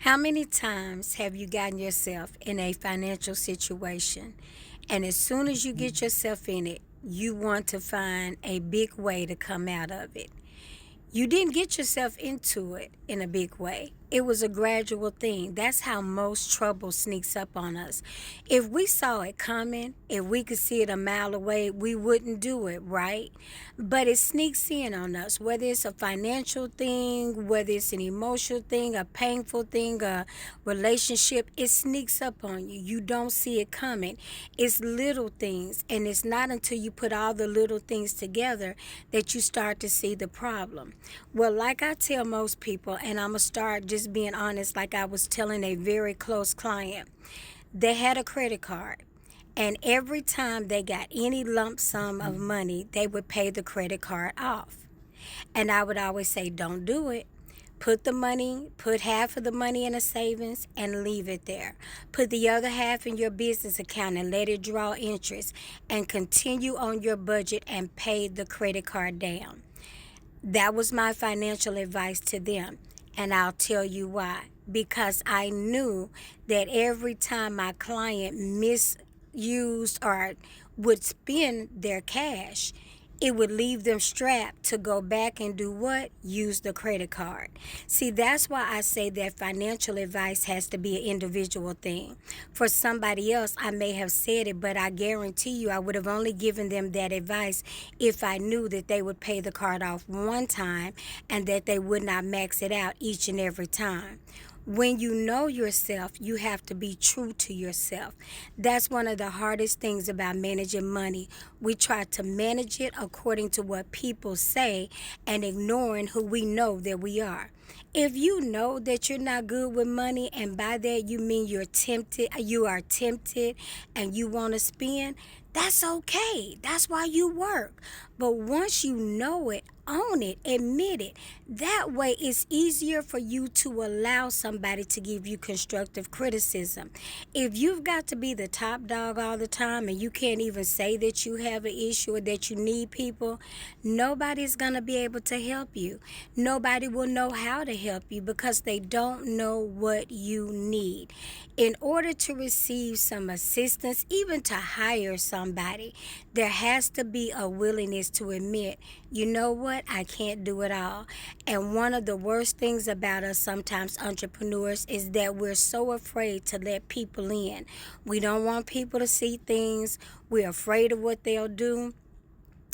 How many times have you gotten yourself in a financial situation, and as soon as you get yourself in it, you want to find a big way to come out of it? You didn't get yourself into it in a big way. It was a gradual thing. That's how most trouble sneaks up on us. If we saw it coming, if we could see it a mile away, we wouldn't do it, right? But it sneaks in on us, whether it's a financial thing, whether it's an emotional thing, a painful thing, a relationship, it sneaks up on you. You don't see it coming. It's little things, and it's not until you put all the little things together that you start to see the problem. Well, like I tell most people, and I'm going to start just being honest, like I was telling a very close client, they had a credit card. And every time they got any lump sum of money, they would pay the credit card off. And I would always say, don't do it. Put half of the money in a savings and leave it there. Put the other half in your business account and let it draw interest, and continue on your budget and pay the credit card down. That was my financial advice to them. And I'll tell you why. Because I knew that every time my client misused or would spend their cash, it would leave them strapped to go back and do what? Use the credit card. See, that's why I say that financial advice has to be an individual thing. For somebody else, I may have said it, but I guarantee you I would have only given them that advice if I knew that they would pay the card off one time and that they would not max it out each and every time. When you know yourself, you have to be true to yourself. That's one of the hardest things about managing money. We try to manage it according to what people say and ignoring who we know that we are. If you know that you're not good with money, and by that you mean you are tempted and you want to spend, that's okay. That's why you work. But once you know it, own it, admit it. That way it's easier for you to allow somebody to give you constructive criticism. If you've got to be the top dog all the time and you can't even say that you have an issue or that you need people, nobody's going to be able to help you. Nobody will know how to help you because they don't know what you need. In order to receive some assistance, even to hire somebody, there has to be a willingness to admit, you know what, I can't do it all. And one of the worst things about us sometimes entrepreneurs is that we're so afraid to let people in. We don't want people to see things. We're afraid of what they'll do.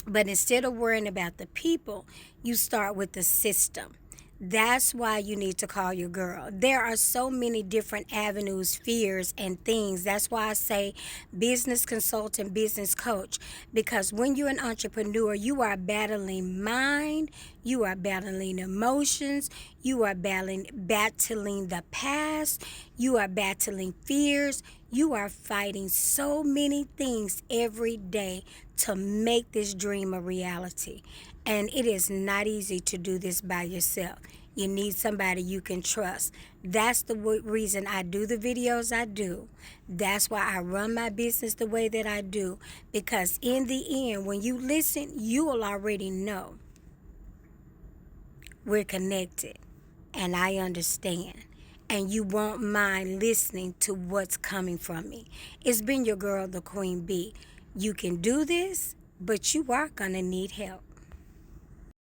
But instead of worrying about the people, you start with the system. That's why you need to call your girl. There are so many different avenues, fears, and things. That's why I say business consultant, business coach. Because when you're an entrepreneur, you are battling mind, you are battling emotions, you are battling the past, you are battling fears, you are fighting so many things every day to make this dream a reality. And it is not easy to do this by yourself. You need somebody you can trust. That's the reason I do the videos I do. That's why I run my business the way that I do. Because in the end, when you listen, you will already know we're connected and I understand. And you won't mind listening to what's coming from me. It's been your girl, the Queen Bee. You can do this, but you are going to need help.